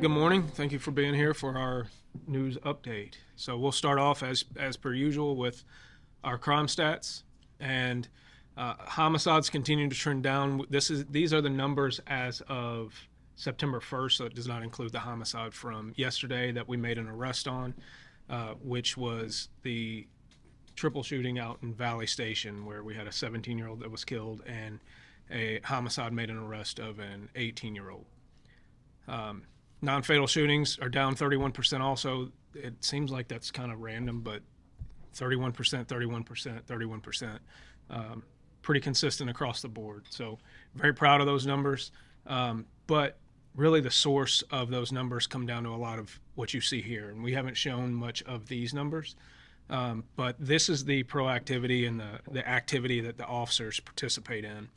good morning. Thank you for being here for our news update. So we'll start off as per usual with our crime stats, and homicides continue to trend down. These are the numbers as of September 1st, so it does not include the homicide from yesterday that we made an arrest on, which was the triple shooting out in Valley Station where we had a 17-year-old that was killed and a homicide made an arrest of an 18-year-old. Non-fatal shootings are down 31% also. It seems like that's kind of random, but 31%, 31%, 31%. Pretty consistent across the board. So very proud of those numbers. But really the source of those numbers come down to a lot of what you see here. And we haven't shown much of these numbers. But this is the proactivity and the activity that the officers participate in.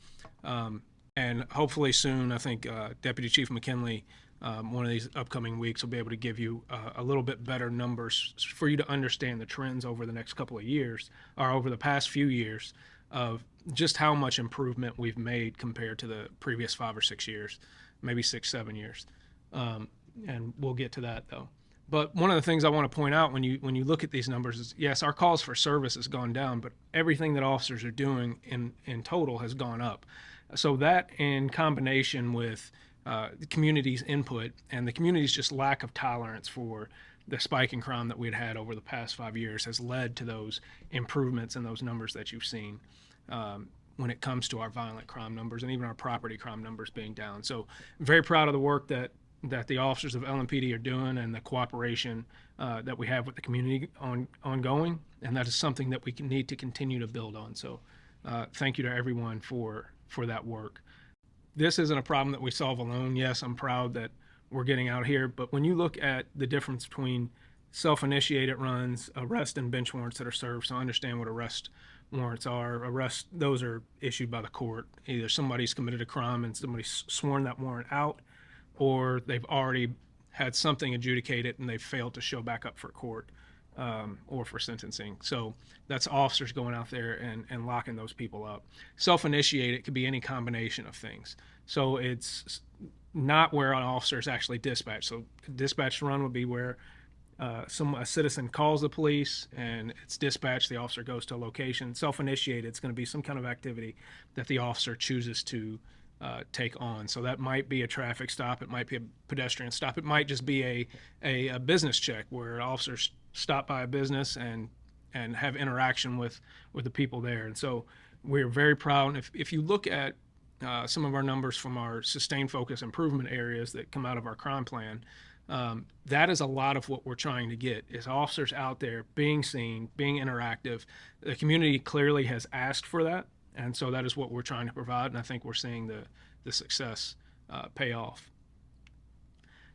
And hopefully soon, I think Deputy Chief McKinley, one of these upcoming weeks, will be able to give you a little bit better numbers for you to understand the trends over the next couple of years, or over the past few years, of just how much improvement we've made compared to the previous 5 or 6 years, maybe 6, 7 years. And we'll get to that though. But one of the things I want to point out when you look at these numbers is, yes, our calls for service has gone down, but everything that officers are doing in total has gone up. So that, in combination with the community's input and the community's just lack of tolerance for the spike in crime that we had over the past 5 years, has led to those improvements in those numbers that you've seen when it comes to our violent crime numbers and even our property crime numbers being down. So I'm very proud of the work that the officers of LMPD are doing and the cooperation that we have with the community ongoing, and that is something that we need to continue to build on. So thank you to everyone for that work. This isn't a problem that we solve alone. Yes, I'm proud that we're getting out here, but when you look at the difference between self-initiated runs, arrest, and bench warrants that are served, so understand what arrest warrants are. Those are issued by the court. Either somebody's committed a crime and somebody's sworn that warrant out, or they've already had something adjudicated and they've failed to show back up for court or for sentencing. So that's officers going out there and locking those people up. Self-initiated could be any combination of things. So it's not where an officer is actually dispatched. So a dispatched run would be where a citizen calls the police and it's dispatched, the officer goes to a location. Self-initiated, it's going to be some kind of activity that the officer chooses to take on. So that might be a traffic stop, it might be a pedestrian stop, it might just be a business check where officers stop by a business and have interaction with the people there. And so we're very proud. And if you look at some of our numbers from our sustained focus improvement areas that come out of our crime plan, that is a lot of what we're trying to get, is officers out there being seen, being interactive. The community clearly has asked for that. And so that is what we're trying to provide, and I think we're seeing the success pay off.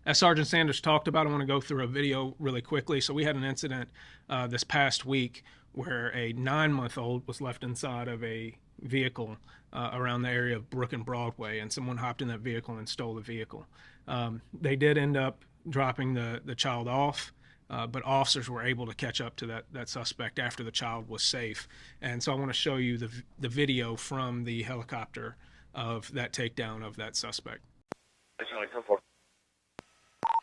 As Sergeant Sanders talked about, I want to go through a video really quickly. So we had an incident this past week where a 9-month-old was left inside of a vehicle around the area of Brook and Broadway, and someone hopped in that vehicle and stole the vehicle. They did end up dropping the child off. But officers were able to catch up to that suspect after the child was safe. And so I want to show you the video from the helicopter of that takedown of that suspect.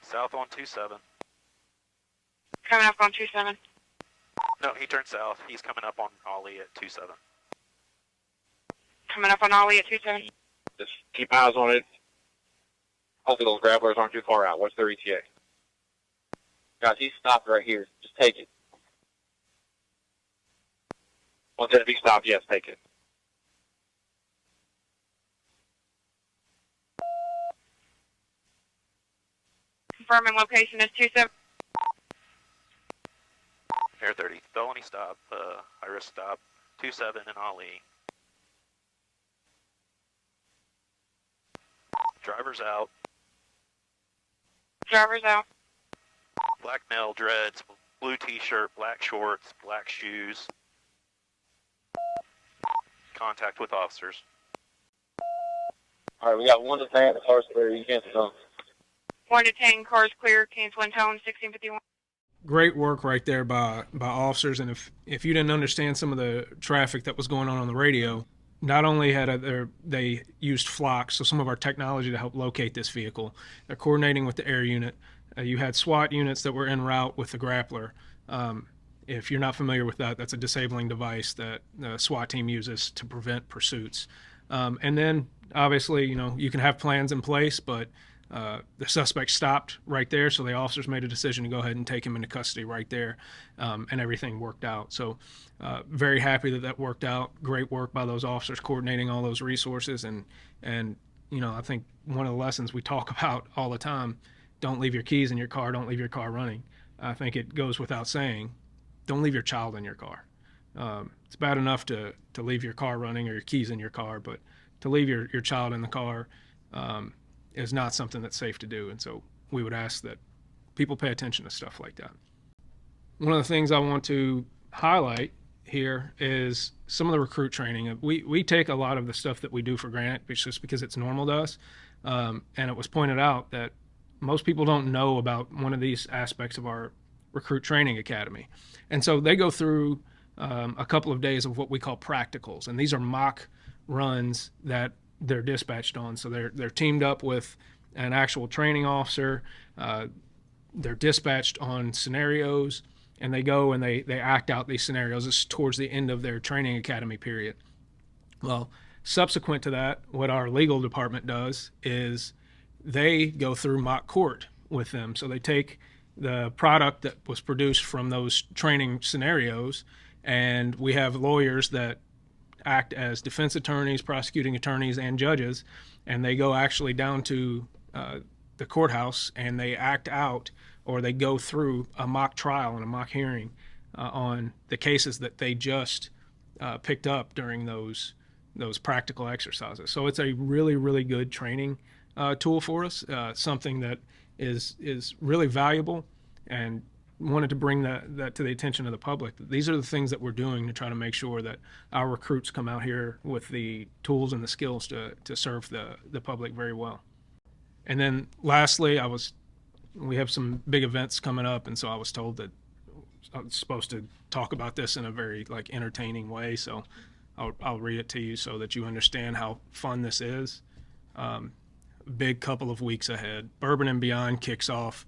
South on 27. Coming up on 27. No, he turned south. He's coming up on Ollie at 27. Coming up on Ollie at 27. Just keep eyes on it. Hopefully those grapplers aren't too far out. What's their ETA? Guys, he's stopped right here. Just take it. Once it be stopped, yes, take it. Confirming location is 27. Air 30. Felony stop. High risk stop. 27 and Ollie. Driver's out. Driver's out. Black male, dreads, blue t-shirt, black shorts, black shoes. Contact with officers. All right, we got one detained at the car's clear. You can't tell. One detained, cars clear, cancel and tone, 1651. Great work right there by officers. And if you didn't understand some of the traffic that was going on the radio, not only they used flocks, so some of our technology to help locate this vehicle. They're coordinating with the air unit. You had SWAT units that were en route with the grappler. If you're not familiar with that, that's a disabling device that the SWAT team uses to prevent pursuits. And then, obviously, you can have plans in place, but the suspect stopped right there, so the officers made a decision to go ahead and take him into custody right there, and everything worked out. So very happy that worked out. Great work by those officers coordinating all those resources. And I think one of the lessons we talk about all the time, don't leave your keys in your car, don't leave your car running. I think it goes without saying, don't leave your child in your car. It's bad enough to leave your car running or your keys in your car, but to leave your child in the car is not something that's safe to do. And so we would ask that people pay attention to stuff like that. One of the things I want to highlight here is some of the recruit training. We take a lot of the stuff that we do for granted just because it's normal to us. And it was pointed out that most people don't know about one of these aspects of our recruit training academy. And so they go through a couple of days of what we call practicals. And these are mock runs that they're dispatched on. So they're teamed up with an actual training officer. They're dispatched on scenarios, and they go and they act out these scenarios. This is towards the end of their training academy period. Well, subsequent to that, what our legal department does is they go through mock court with them. So they take the product that was produced from those training scenarios, and we have lawyers that act as defense attorneys, prosecuting attorneys, and judges, and they go actually down to the courthouse and they act out, or they go through a mock trial and a mock hearing on the cases that they just picked up during those practical exercises. So it's a really, really good training tool for us, something that is really valuable, and wanted to bring that to the attention of the public. These are the things that we're doing to try to make sure that our recruits come out here with the tools and the skills to serve the public very well. And then lastly, we have some big events coming up, and so I was told that I was supposed to talk about this in a very entertaining way, so I'll read it to you so that you understand how fun this is. Big couple of weeks ahead. Bourbon and Beyond kicks off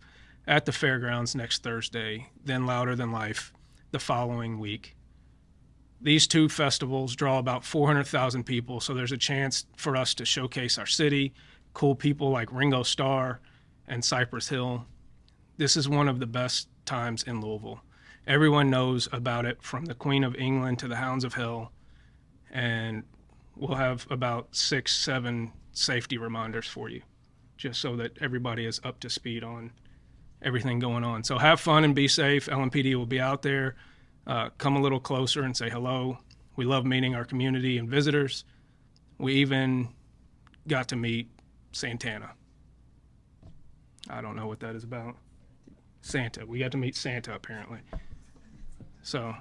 at the fairgrounds next Thursday, then Louder Than Life the following week. These two festivals draw about 400,000 people, so there's a chance for us to showcase our city, cool people like Ringo Starr and Cypress Hill. This is one of the best times in Louisville. Everyone knows about it, from the Queen of England to the Hounds of Hell, and we'll have about 6-7 safety reminders for you, just so that everybody is up to speed on everything going on. So have fun and be safe. LMPD will be out there. Come a little closer and say hello. We love meeting our community and visitors. We even got to meet Santana. I don't know what that is about. Santa. We got to meet Santa, apparently. So,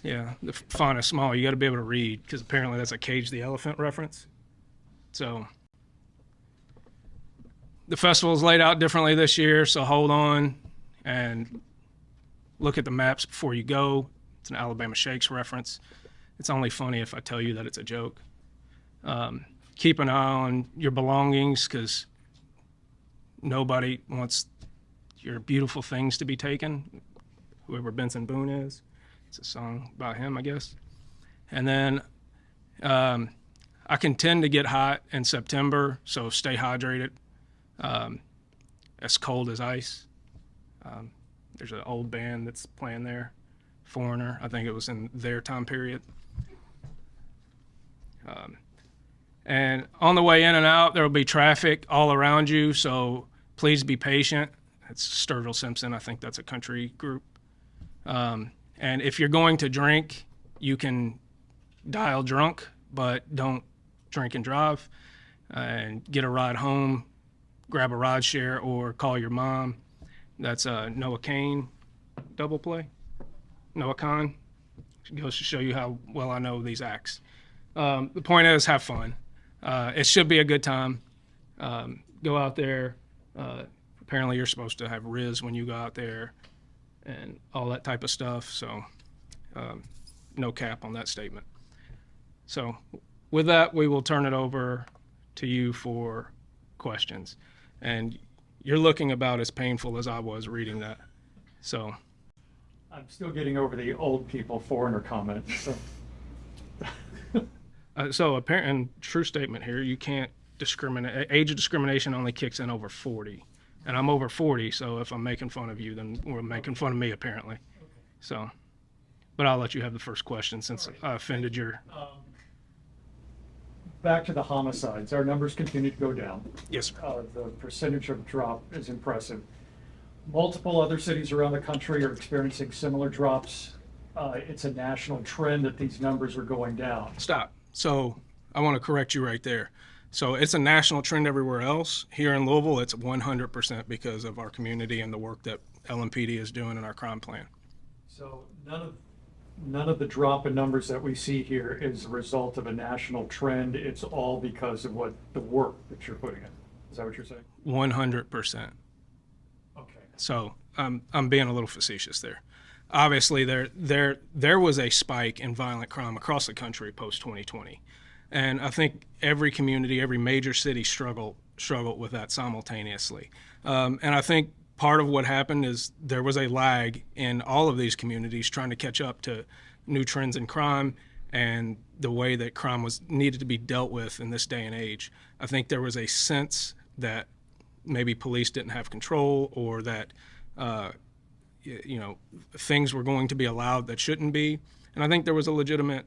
yeah, the font is small. You got to be able to read, because apparently that's a Cage the Elephant reference. So the festival is laid out differently this year, so hold on and look at the maps before you go. It's an Alabama Shakes reference. It's only funny if I tell you that it's a joke. Keep an eye on your belongings, because nobody wants your beautiful things to be taken. Whoever Benson Boone is. It's a song about him, I guess. And then I can tend to get hot in September, so stay hydrated. As cold as ice. There's an old band that's playing there, Foreigner. I think it was in their time period. And on the way in and out, there will be traffic all around you, so please be patient. It's Sturgill Simpson. I think that's a country group. And if you're going to drink, you can dial drunk, but don't drink and drive. And get a ride home, grab a ride share, or call your mom. That's Noah Kane double play. Noah Khan. Goes to show you how well I know these acts. The point is, have fun. It should be a good time. Go out there. Apparently you're supposed to have Riz when you go out there and all that type of stuff. So no cap on that statement. So with that, we will turn it over to you for questions. And you're looking about as painful as I was reading that. So, I'm still getting over the old people foreigner comment. So. apparent and true statement here, you can't discriminate. Age of discrimination only kicks in over 40. And I'm over 40, so if I'm making fun of you, then we're making fun of me, apparently. So, but I'll let you have the first question since I offended your... Back to the homicides, our numbers continue to go down. Yes, sir. The percentage of drop is impressive. Multiple other cities around the country are experiencing similar drops. It's a national trend that these numbers are going down. Stop. So I want to correct you right there. So it's a national trend everywhere else. Here in Louisville, it's 100% because of our community and the work that LMPD is doing in our crime plan. So none of the drop in numbers that we see here is a result of a national trend. It's all because of the work that you're putting in. Is that what you're saying? 100%. Okay. So I'm being a little facetious there. Obviously, there was a spike in violent crime across the country post 2020, and I think every community, every major city struggled with that simultaneously. And I think part of what happened is there was a lag in all of these communities trying to catch up to new trends in crime and the way that crime was needed to be dealt with in this day and age. I think there was a sense that maybe police didn't have control, or that things were going to be allowed that shouldn't be. And I think there was a legitimate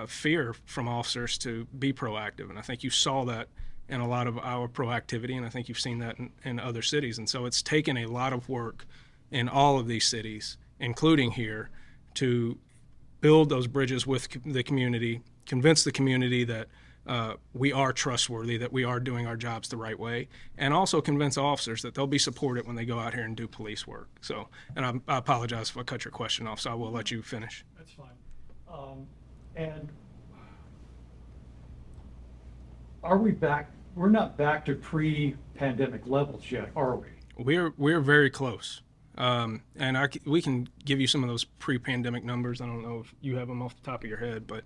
fear from officers to be proactive. And I think you saw that in a lot of our proactivity, and I think you've seen that in other cities. And so it's taken a lot of work in all of these cities, including here, to build those bridges with the community, convince the community that we are trustworthy, that we are doing our jobs the right way, and also convince officers that they'll be supported when they go out here and do police work. So, and I apologize if I cut your question off, so I will let you finish. That's fine. And are we back? We're not back to pre-pandemic levels yet, are we? We're very close. And we can give you some of those pre-pandemic numbers. I don't know if you have them off the top of your head, but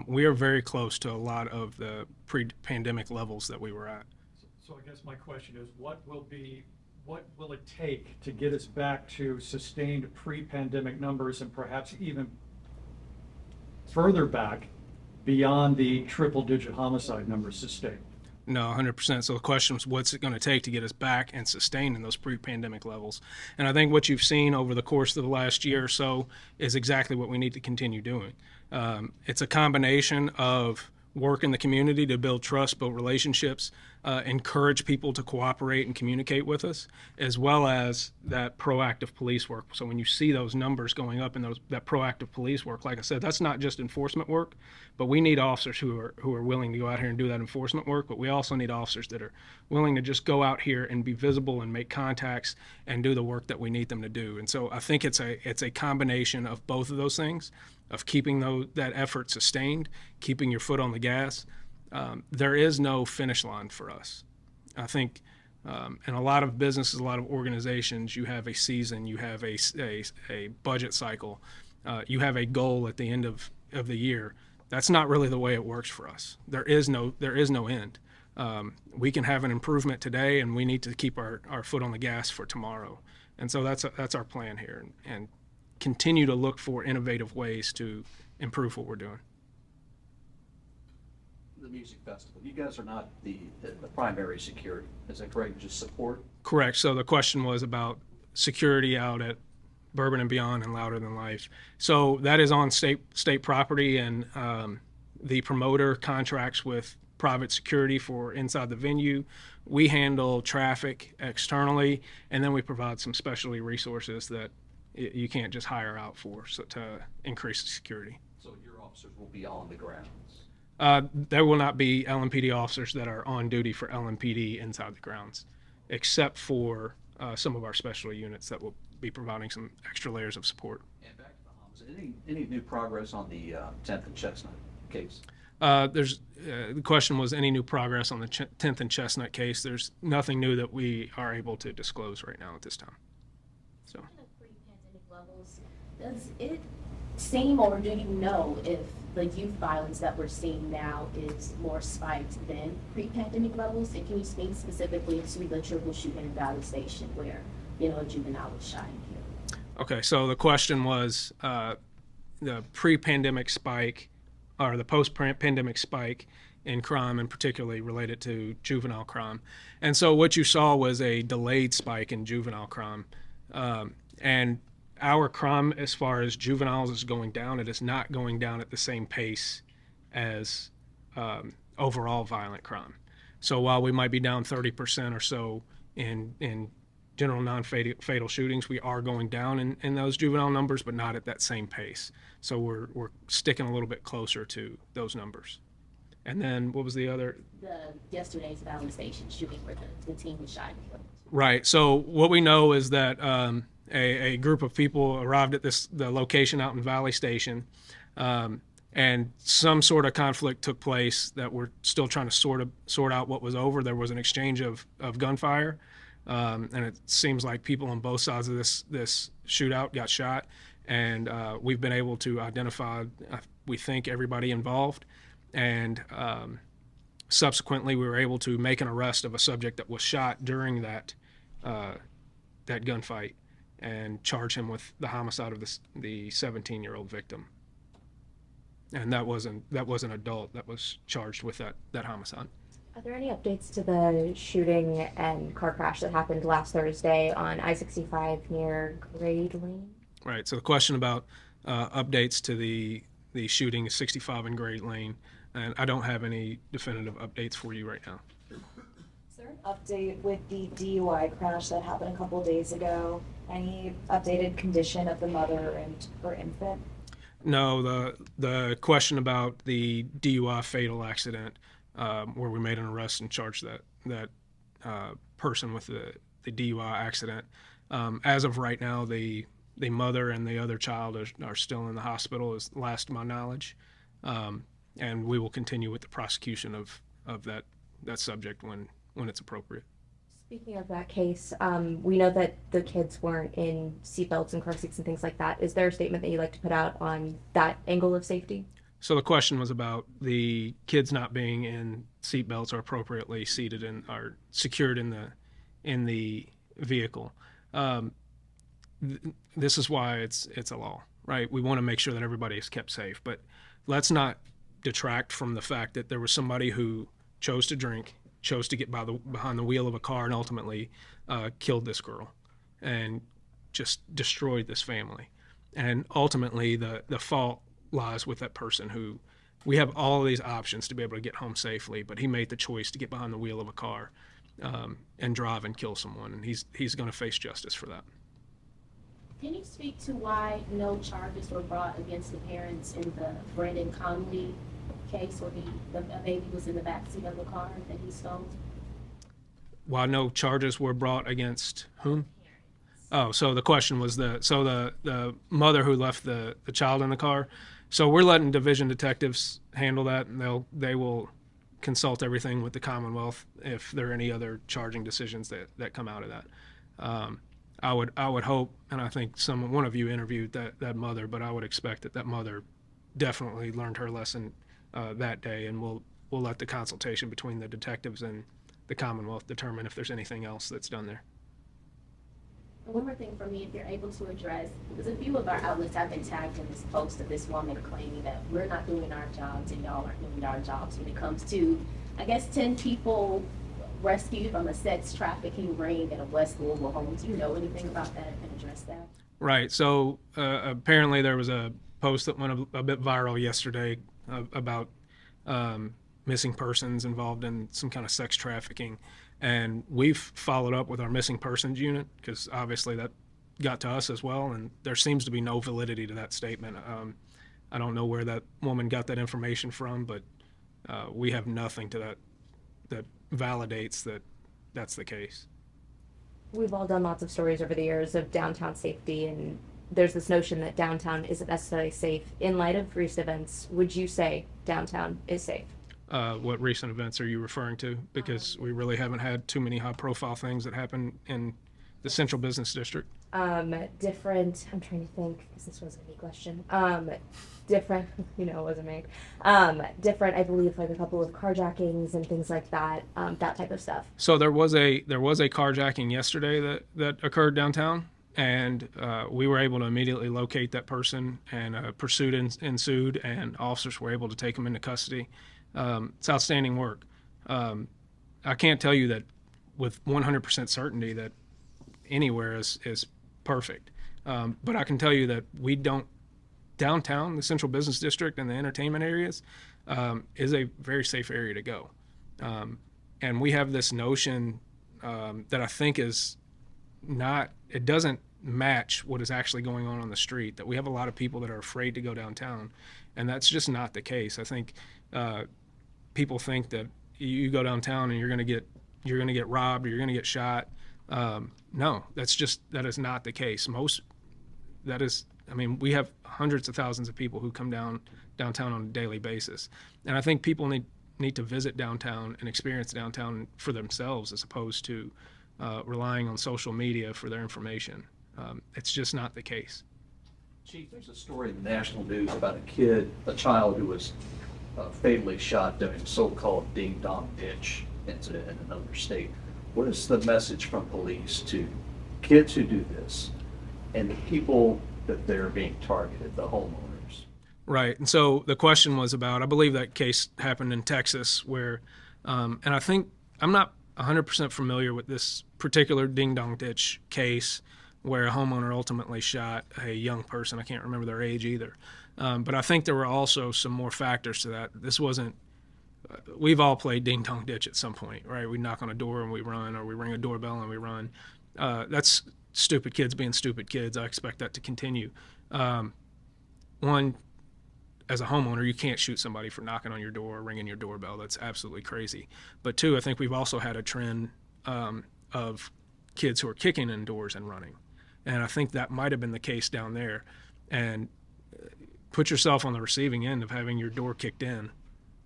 we are very close to a lot of the pre-pandemic levels that we were at. So I guess my question is, what will it take to get us back to sustained pre-pandemic numbers, and perhaps even further back beyond the triple-digit homicide numbers sustained? No, 100%. So the question is, what's it going to take to get us back and sustain in those pre-pandemic levels? And I think what you've seen over the course of the last year or so is exactly what we need to continue doing. It's a combination of work in the community to build trust, build relationships, encourage people to cooperate and communicate with us, as well as that proactive police work. So when you see those numbers going up in that proactive police work, like I said, that's not just enforcement work, but we need officers who are willing to go out here and do that enforcement work, but we also need officers that are willing to just go out here and be visible and make contacts and do the work that we need them to do. And so I think it's a combination of both of those things, of keeping that effort sustained, keeping your foot on the gas. There is no finish line for us. I think in a lot of businesses, a lot of organizations, you have a season, you have a budget cycle, you have a goal at the end of the year. That's not really the way it works for us. There is no end. We can have an improvement today, and we need to keep our foot on the gas for tomorrow. And so that's our plan here, and continue to look for innovative ways to improve what we're doing. The music festival, you guys are not the primary security, is that correct? Just support? Correct. So the question was about security out at Bourbon and Beyond and Louder Than Life. So that is on state property, and the promoter contracts with private security for inside the venue. We handle traffic externally, and then we provide some specialty resources that you can't just hire out for, so to increase the security. So your officers will be on the grounds? There will not be LMPD officers that are on duty for LMPD inside the grounds, except for some of our specialty units that will be providing some extra layers of support. And back to the homicide, any new progress on the 10th and Chestnut case? The question was any new progress on the 10th and Chestnut case. There's nothing new that we are able to disclose right now at this time. So. Pre-pandemic levels, does it seem, or do you know if the youth violence that we're seeing now is more spiked than pre-pandemic levels? And can you speak specifically to the triple shooting in Valley Station where, a juvenile was shot and killed? Okay, so the question was the pre-pandemic spike or the post-pandemic spike in crime, and particularly related to juvenile crime. And so what you saw was a delayed spike in juvenile crime. And our crime, as far as juveniles, is going down. It is not going down at the same pace as overall violent crime. So while we might be down 30% or so in general non-fatal shootings, we are going down in those juvenile numbers, but not at that same pace. So we're sticking a little bit closer to those numbers. And then what was the other? Yesterday's Valley Station shooting where the teen was shot and killed. Right. So what we know is that a group of people arrived at the location out in Valley Station, and some sort of conflict took place that we're still trying to sort out what was over. There was an exchange of gunfire, and it seems like people on both sides of this shootout got shot, and we've been able to identify, we think, everybody involved, and subsequently we were able to make an arrest of a subject that was shot during that gunfight, and charge him with the homicide of the 17-year-old victim. And that was an adult that was charged with that homicide. Are there any updates to the shooting and car crash that happened last Thursday on I-65 near Grade Lane? Right. So the question about updates to the shooting at 65 in Grade Lane, and I don't have any definitive updates for you right now. Is there an update with the DUI crash that happened a couple days ago? Any updated condition of the mother and her infant? No, the question about the DUI fatal accident, where we made an arrest and charged that person with the DUI accident. As of right now, the mother and the other child are still in the hospital, is last to my knowledge, and we will continue with the prosecution of that subject when it's appropriate. Speaking of that case, we know that the kids weren't in seatbelts and car seats and things like that. Is there a statement that you'd like to put out on that angle of safety? So the question was about the kids not being in seatbelts or appropriately seated or secured in the vehicle. This is why it's a law, right? We want to make sure that everybody is kept safe, but let's not detract from the fact that there was somebody who chose to drink, chose to get behind the wheel of a car, and ultimately killed this girl and just destroyed this family. And ultimately the fault lies with that person who, we have all of these options to be able to get home safely, but he made the choice to get behind the wheel of a car and drive and kill someone, and he's going to face justice for that. Can you speak to why no charges were brought against the parents in the Brandon Conley case where the baby was in the backseat of the car that he stole? Why no charges were brought against whom? Oh, so the question was the mother who left the child in the car. So we're letting division detectives handle that, and they will consult everything with the Commonwealth if there are any other charging decisions that come out of that. I would hope, and I think one of you interviewed that mother, but I would expect that mother definitely learned her lesson that day, and we'll let the consultation between the detectives and the Commonwealth determine if there's anything else that's done there. One more thing for me, if you're able to address, because a few of our outlets have been tagged in this post of this woman claiming that we're not doing our jobs and y'all aren't doing our jobs when it comes to, 10 people rescued from a sex trafficking ring at a West Louisville home. Do you know anything about that and can address that? Right. So apparently there was a post that went a bit viral yesterday about missing persons involved in some kind of sex trafficking. And we've followed up with our missing persons unit because obviously that got to us as well. And there seems to be no validity to that statement. I don't know where that woman got that information from, but we have nothing to that validates that that's the case. We've all done lots of stories over the years of downtown safety, and there's this notion that downtown isn't necessarily safe. In light of recent events, would you say downtown is safe? What recent events are you referring to? Because we really haven't had too many high-profile things that happen in the central business district. different, I'm trying to think, because this wasn't a me question. Different, it wasn't me. Different, I believe, like a couple of carjackings and things like that, that type of stuff. So there was a carjacking yesterday that occurred downtown, and we were able to immediately locate that person, and pursuit ensued, and officers were able to take him into custody. It's outstanding work. I can't tell you that with 100% certainty that anywhere is perfect, but I can tell you that we don't. Downtown, the central business district, and the entertainment areas is a very safe area to go. And we have this notion that I think is not, it doesn't match what is actually going on the street, that we have a lot of people that are afraid to go downtown, and that's just not the case. I think people think that you go downtown and you're going to get robbed or you're going to get shot. No, that is not the case. We have hundreds of thousands of people who come downtown on a daily basis. And I think people need to visit downtown and experience downtown for themselves as opposed to relying on social media for their information. It's just not the case. Chief, there's a story in the national news about a child who was fatally shot during a so-called ding-dong ditch incident in another state. What is the message from police to kids who do this and the people that they're being targeted, the homeowners? Right. And so the question was about, I believe that case happened in Texas where, and I think, I'm not 100% familiar with this particular ding-dong ditch case where a homeowner ultimately shot a young person. I can't remember their age either. But I think there were also some more factors to that. This wasn't, we've all played ding-dong ditch at some point, right? We knock on a door and we run, or we ring a doorbell and we run. That's stupid kids being stupid kids. I expect that to continue. One, as a homeowner, you can't shoot somebody for knocking on your door or ringing your doorbell. That's absolutely crazy. But two, I think we've also had a trend of kids who are kicking in doors and running. And I think that might have been the case down there. And put yourself on the receiving end of having your door kicked in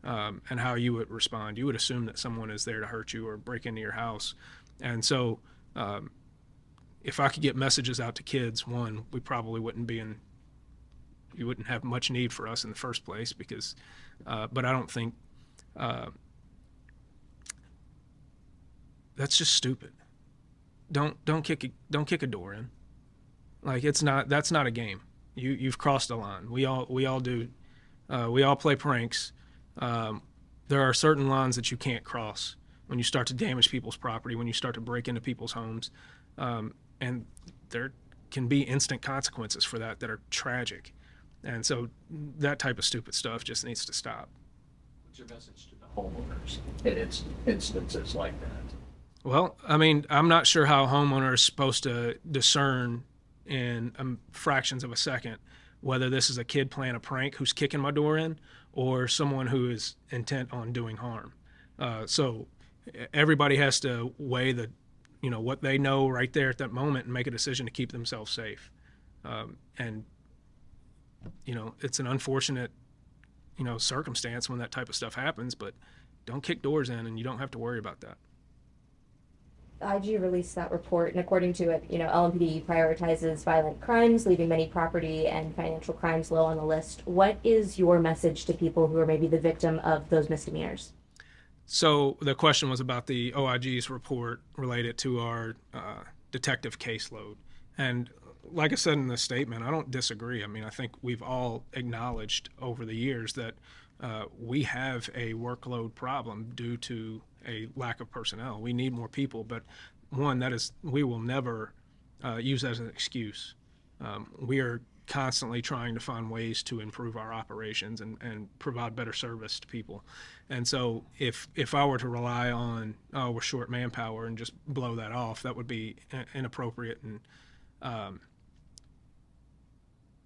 and how you would respond. You would assume that someone is there to hurt you or break into your house. And so if I could get messages out to kids, one, we probably you wouldn't have much need for us in the first place because, but I don't think, that's just stupid. Don't kick a door in. Like that's not a game. You've crossed a line. We all do. We all play pranks. There are certain lines that you can't cross when you start to damage people's property, when you start to break into people's homes. And there can be instant consequences for that are tragic. And so that type of stupid stuff just needs to stop. What's your message to the homeowners in instances like that? Well, I'm not sure how a homeowner is supposed to discern in fractions of a second whether this is a kid playing a prank who's kicking my door in or someone who is intent on doing harm. So everybody has to weigh what they know right there at that moment and make a decision to keep themselves safe. And it's an unfortunate, circumstance when that type of stuff happens, but don't kick doors in and you don't have to worry about that. IG released that report, and according to it, LMPD prioritizes violent crimes, leaving many property and financial crimes low on the list. What is your message to people who are maybe the victim of those misdemeanors? So the question was about the OIG's report related to our detective caseload. And like I said in the statement, I don't disagree. I think we've all acknowledged over the years that we have a workload problem due to a lack of personnel. We need more people, but one, we will never use as an excuse. We are constantly trying to find ways to improve our operations and provide better service to people. And so if I were to rely on, we're short manpower and just blow that off, that would be inappropriate. And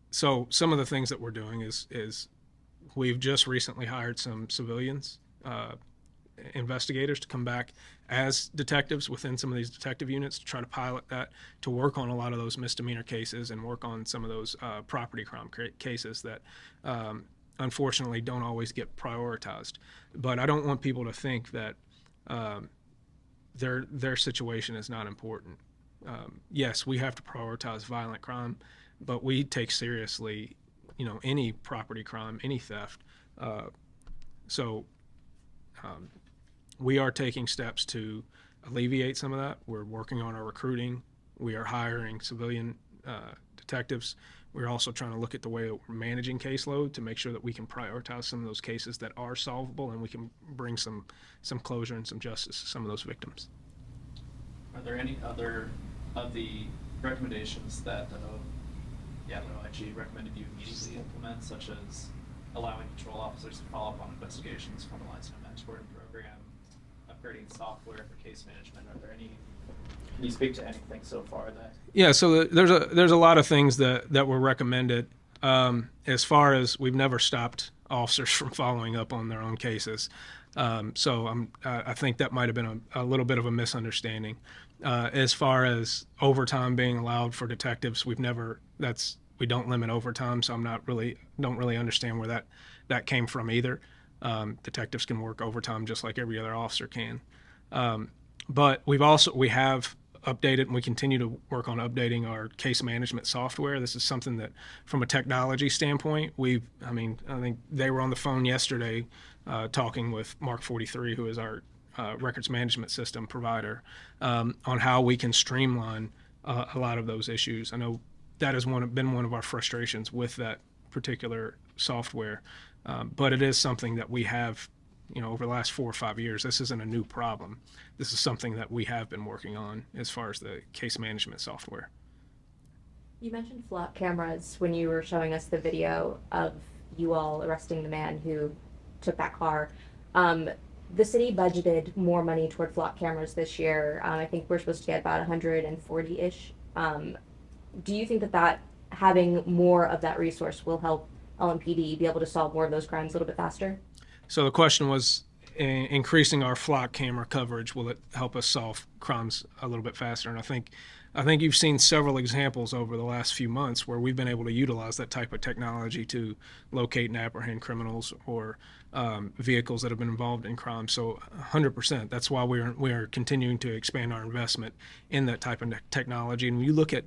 so some of the things that we're doing is we've just recently hired some civilians, investigators to come back as detectives within some of these detective units to try to pilot that, to work on a lot of those misdemeanor cases and work on some of those property crime cases that unfortunately don't always get prioritized. But I don't want people to think that their situation is not important. yes, we have to prioritize violent crime, but we take seriously, any property crime, any theft. So we are taking steps to alleviate some of that. We're working on our recruiting. We are hiring civilian detectives. We're also trying to look at the way that we're managing caseload to make sure that we can prioritize some of those cases that are solvable, and we can bring some closure and some justice to some of those victims. Are there any other of the recommendations that the OIG recommended you immediately implement, such as allowing patrol officers to follow up on investigations, formalizing a mentoring program, upgrading software for case management? Are there any? Can you speak to anything so far that? Yeah, so there's a lot of things that were recommended. As far as we've never stopped officers from following up on their own cases, so I think that might have been a little bit of a misunderstanding. As far as overtime being allowed for detectives, we don't limit overtime, so don't really understand where that came from either. Detectives can work overtime just like every other officer can. But we have updated, and we continue to work on updating our case management software. This is something that, from a technology standpoint, I think they were on the phone yesterday talking with Mark 43, who is our records management system provider, on how we can streamline a lot of those issues. I know that has been one of our frustrations with that particular software, but it is something that we have, over the last 4 or 5 years. This isn't a new problem. This is something that we have been working on as far as the case management software. You mentioned flock cameras when you were showing us the video of you all arresting the man who took that car. The city budgeted more money toward flock cameras this year. I think we're supposed to get about 140-ish. Do you think that having more of that resource will help LMPD be able to solve more of those crimes a little bit faster? So the question was, increasing our flock camera coverage, will it help us solve crimes a little bit faster? And I think you've seen several examples over the last few months where we've been able to utilize that type of technology to locate and apprehend criminals or vehicles that have been involved in crime. So 100%. That's why we are continuing to expand our investment in that type of technology. And when you look at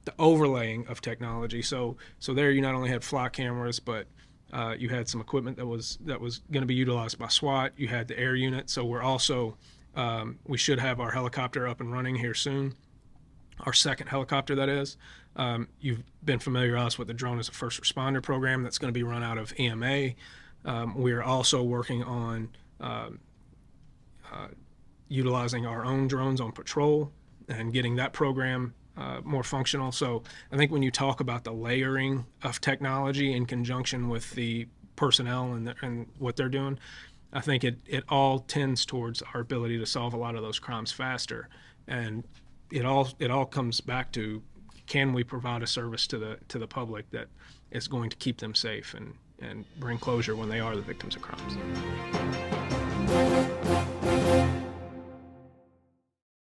the overlaying of technology, so there you not only had flock cameras, but you had some equipment that was going to be utilized by SWAT. You had the air unit. So we're also we should have our helicopter up and running here soon. Our second helicopter, that is. You've been familiarized with the Drone as a First Responder program that's going to be run out of EMA. We're also working on utilizing our own drones on patrol and getting that program more functional. So I think when you talk about the layering of technology in conjunction with the personnel and what they're doing, I think it all tends towards our ability to solve a lot of those crimes faster. And it all comes back to, can we provide a service to the public that is going to keep them safe and bring closure when they are the victims of crimes.